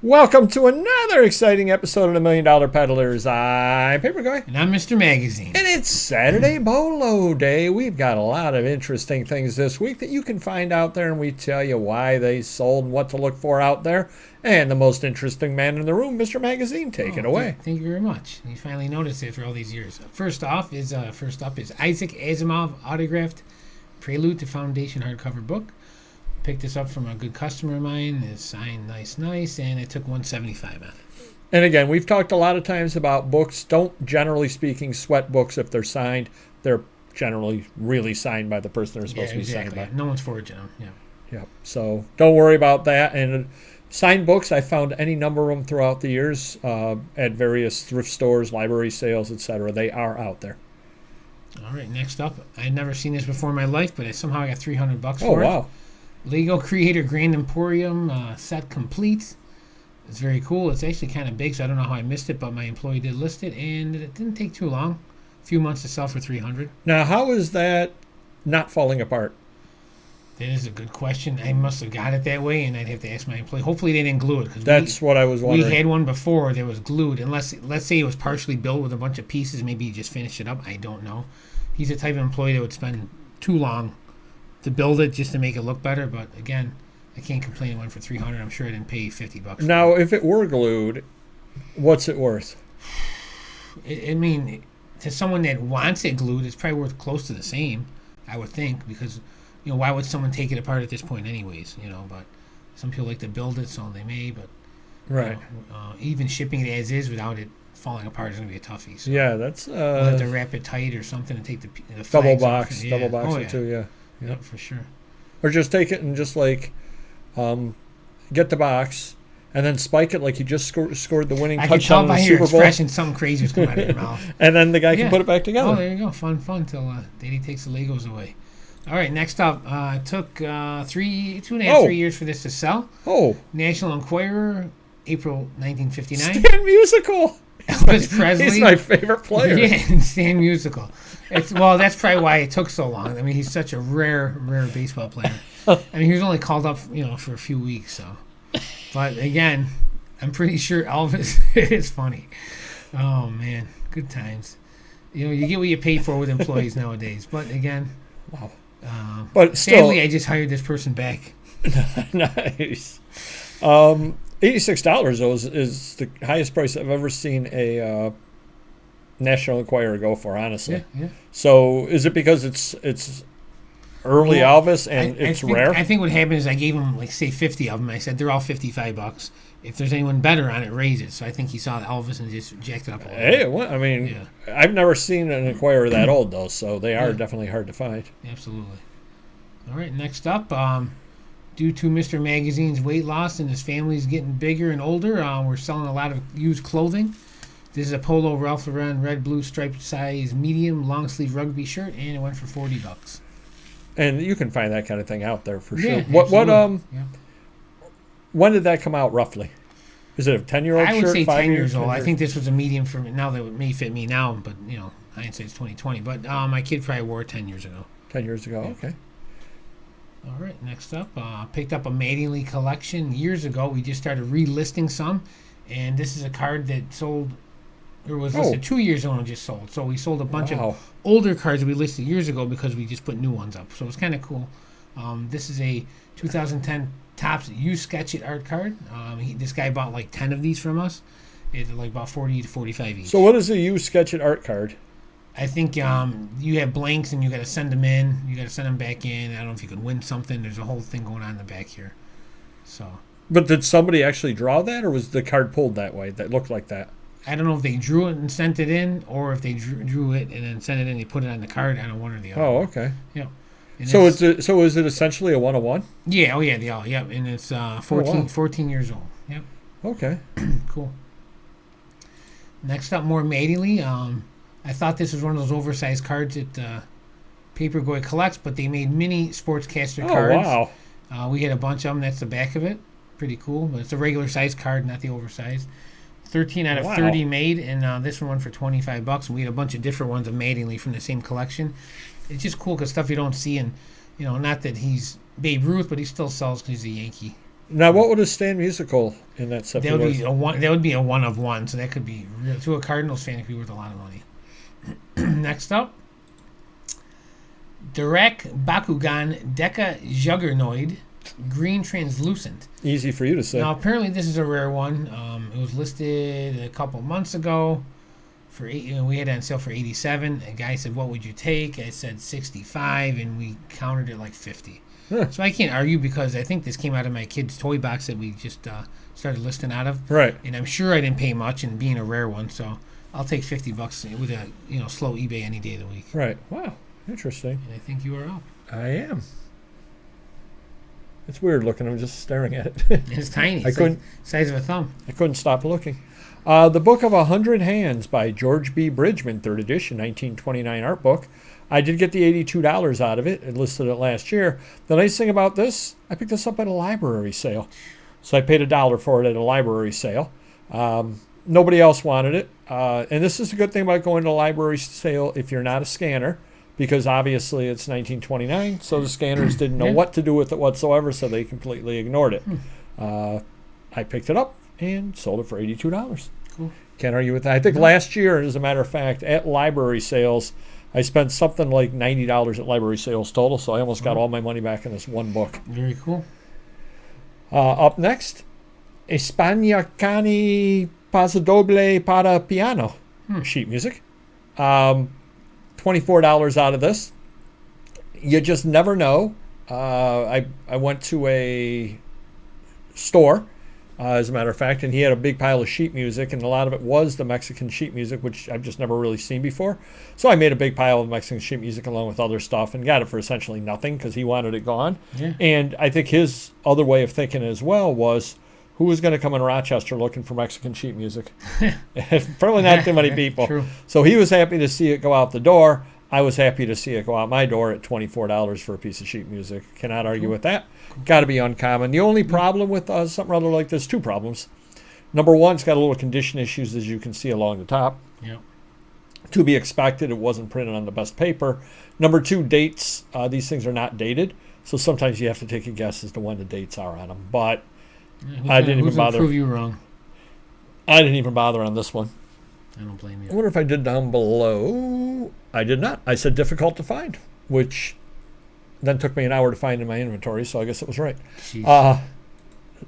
Welcome to another exciting episode of the $1 Million Peddlers. I'm Paperboy. And I'm Mr. Magazine. And it's Saturday BOLO Day. We've got a lot of interesting things this week that you can find out there, and we tell you why they sold and what to look for out there. And the most interesting man in the room, Mr. Magazine, take it away. Thank you very much. You finally noticed it after all these years. First up is Isaac Asimov autographed Prelude to Foundation hardcover book. Picked this up from a good customer of mine. It's signed nice, and it took $175 on it. And again, we've talked a lot of times about books. Don't, generally speaking, sweat books if they're signed. They're generally really signed by the person they're supposed to be signed by. No one's forging them. Yeah. So don't worry about that. And signed books, I found any number of them throughout the years at various thrift stores, library sales, etc. They are out there. All right, next up, I had never seen this before in my life, but somehow I got $300 for it. Oh, wow. Lego Creator Grand Emporium set complete. It's very cool. It's actually kind of big, so I don't know how I missed it, but my employee did list it, and it didn't take too long. A few months to sell for $300. Now, how is that not falling apart? That is a good question. I must have got it that way, and I'd have to ask my employee. Hopefully they didn't glue it. That's what I was wondering. We had one before that was glued. Unless, let's say it was partially built with a bunch of pieces. Maybe he just finished it up. I don't know. He's the type of employee that would spend too long to build it just to make it look better. But, again, I can't complain it went for $300. I'm sure I didn't pay $50. Now, if it were glued, what's it worth? I mean, to someone that wants it glued, it's probably worth close to the same, I would think, because, why would someone take it apart at this point anyways, but some people like to build it, so they may, but right. Even shipping it as is without it falling apart is going to be a toughie. So yeah, that's... we'll have to wrap it tight or something and take the double box it too, yeah. Yeah, for sure. Or just take it and just get the box and then spike it like you just scored the winning touchdown in the Super Bowl. I can tell by your expression something crazy is coming out of your mouth. And then the guy can put it back together. Oh, there you go. Fun till Daddy takes the Legos away. All right, next up. It took 3 years for this to sell. Oh. National Enquirer, April 1959. Stan Musical. Elvis Presley. He's my favorite player. Yeah, Stan Musical. That's probably why it took so long. I mean, he's such a rare baseball player. I mean, he was only called up, for a few weeks. So, but again, I'm pretty sure Elvis is funny. Oh man, good times. You get what you pay for with employees nowadays. But again, wow. But still, sadly, I just hired this person back. Nice. $86 though is the highest price I've ever seen a National Enquirer go for, honestly. Yeah. So is it because it's early Elvis and it's rare? I think what happened is I gave him say 50 of them. I said they're all $55. If there's anyone better on it, raise it. So I think he saw Elvis and just jacked it up a little bit. Well, I mean, I've never seen an Enquirer that old though, so they are definitely hard to find. Absolutely. All right, next up. Due to Mr. Magazine's weight loss and his family's getting bigger and older, we're selling a lot of used clothing. This is a Polo Ralph Lan red blue striped size medium long sleeve rugby shirt, and it went for $40. And you can find that kind of thing out there for sure. Yeah, when did that come out roughly? Is it a 10-year-old shirt? I would say 5 10 years old. I think this was a medium for me. Now that it may fit me now, but hindsight's 2020. But my kid probably wore it 10 years ago. 10 years ago, okay. All right, next up, picked up a Mattingly collection years ago. We just started relisting some, and this is a card that sold, or was listed 2 years ago and just sold. So we sold a bunch of older cards that we listed years ago because we just put new ones up. So it's kind of cool. This is a 2010 Topps You Sketch It art card. This guy bought 10 of these from us. It's about 40 to 45 each. So what is a You Sketch It art card? I think you have blanks and you got to send them in. You got to send them back in. I don't know if you can win something. There's a whole thing going on in the back here. So. But did somebody actually draw that, or was the card pulled that way? That looked like that. I don't know if they drew it and sent it in, or if they drew it and then sent it in. They put it on the card. I don't know, one or the other. Oh, okay. Yeah. So is it essentially a 101? Yeah. Oh, yeah. They all. Yep. And it's 14 years old. Yep. Okay. Cool. Next up, more Mattingly. I thought this was one of those oversized cards that Paperboy collects, but they made mini sportscaster cards. Oh, wow. We had a bunch of them. That's the back of it. Pretty cool. But it's a regular size card, not the oversized. 13 out of 30 made, and this one went for $25. And we had a bunch of different ones of Mattingly from the same collection. It's just cool because stuff you don't see, and not that he's Babe Ruth, but he still sells because he's a Yankee. Now, what would a stand musical in that set? That would be a one. That would be a one of one. So that could be real, to a Cardinals fan. It could be worth a lot of money. Next up, Direct Bakugan Deca Juggernoid Green Translucent. Easy for you to say. Now, apparently, this is a rare one. It was listed a couple months ago. We had it on sale for $87. A guy said, "What would you take?" I said $65, and we countered it like $50. Huh. So I can't argue because I think this came out of my kid's toy box that we just started listing out of. Right. And I'm sure I didn't pay much, and being a rare one, so I'll take $50 with a slow eBay any day of the week. Right. Wow. Interesting. And I think you are up. I am. It's weird looking. I'm just staring at it. It's tiny. It's like size of a thumb. I couldn't stop looking. The Book of 100 Hands by George B. Bridgeman, 3rd edition, 1929 art book. I did get the $82 out of it. I listed it last year. The nice thing about this, I picked this up at a library sale. So I paid $1 for it at a library sale. Nobody else wanted it. And this is a good thing about going to a library sale if you're not a scanner, because obviously it's 1929, so the scanners didn't know what to do with it whatsoever, so they completely ignored it. I picked it up and sold it for $82. Cool. Can't argue with that. I think last year, as a matter of fact, at library sales, I spent something like $90 at library sales total, so I almost got all my money back in this one book. Very cool. Up next, España Cani Pasodoble para Piano. Sheet music. $24 out of this. You just never know. I went to a store, as a matter of fact, and he had a big pile of sheet music, and a lot of it was the Mexican sheet music, which I've just never really seen before. So I made a big pile of Mexican sheet music along with other stuff and got it for essentially nothing because he wanted it gone. Yeah. And I think his other way of thinking as well was, who was going to come in Rochester looking for Mexican sheet music? Probably not too many people. True. So he was happy to see it go out the door. I was happy to see it go out my door at $24 for a piece of sheet music. Cannot argue with that. Got to be uncommon. The only problem with something rather like this, two problems. Number one, it's got a little condition issues, as you can see along the top. Yep. To be expected, it wasn't printed on the best paper. Number two, dates. These things are not dated, so sometimes you have to take a guess as to when the dates are on them. But I didn't even bother. Prove you wrong. I didn't even bother on this one. I don't blame you. I wonder if I did down below. I did not. I said difficult to find, which then took me an hour to find in my inventory, so I guess it was right. That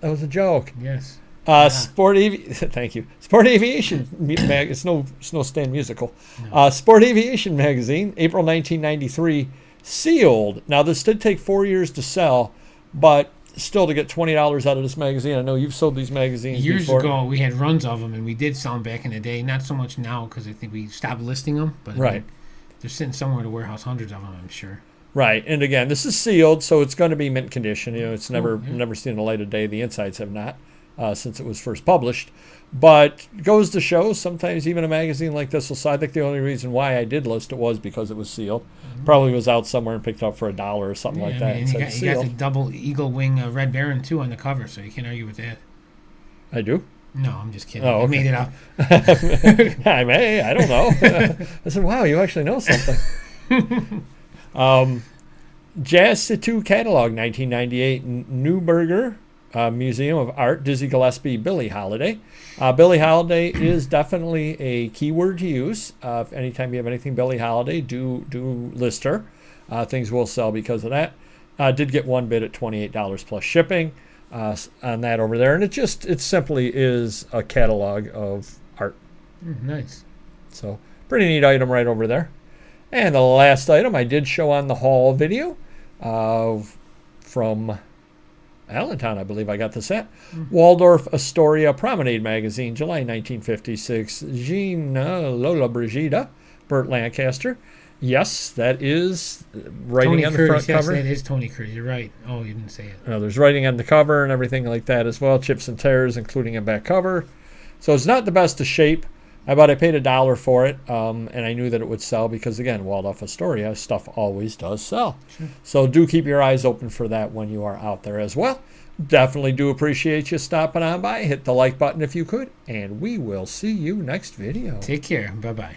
was a joke. Yes. Thank you. Sport Aviation mag. It's no stand musical. No. Sport Aviation magazine, April 1993, sealed. Now this did take 4 years to sell, but still to get $20 out of this magazine. I know you've sold these magazines years before. ago. We had runs of them, and we did sell them back in the day. Not so much now because I think we stopped listing them. But right. I mean, they're sitting somewhere in the warehouse, hundreds of them, I'm sure. Right, and again, this is sealed, so it's going to be mint condition. You know, it's never seen the light of day. The insides have not since it was first published. But it goes to show, sometimes even a magazine like this will sell. I think the only reason why I did list it was because it was sealed. Mm-hmm. Probably was out somewhere and picked up for $1 or something like that. And you got the double eagle wing Red Baron too on the cover, so you can't argue with that. I do? No, I'm just kidding. Oh, okay. I made it up. I may. I don't know. I said, wow, you actually know something. Jazz Situ Catalog, 1998, Newburger Museum of Art, Dizzy Gillespie, Billie Holiday. Billie Holiday is definitely a keyword to use. Anytime you have anything Billie Holiday, do list her. Things will sell because of that. Did get one bid at $28 plus shipping on that over there. And it simply is a catalog of art. Nice. So pretty neat item right over there. And the last item I did show on the haul video from Allentown, I believe I got this at. Waldorf Astoria Promenade Magazine, July 1956. Gina Lola Brigida, Burt Lancaster. Yes, that is writing Tony on the Curtis, front cover. Yes, that is Tony Curtis. You're right. Oh, you didn't say it. There's writing on the cover and everything like that as well. Chips and tears, including a back cover. So it's not the best of shape. I paid $1 for it, and I knew that it would sell because, again, Waldorf Astoria stuff always does sell. Sure. So do keep your eyes open for that when you are out there as well. Definitely do appreciate you stopping on by. Hit the like button if you could, and we will see you next video. Take care. Bye-bye.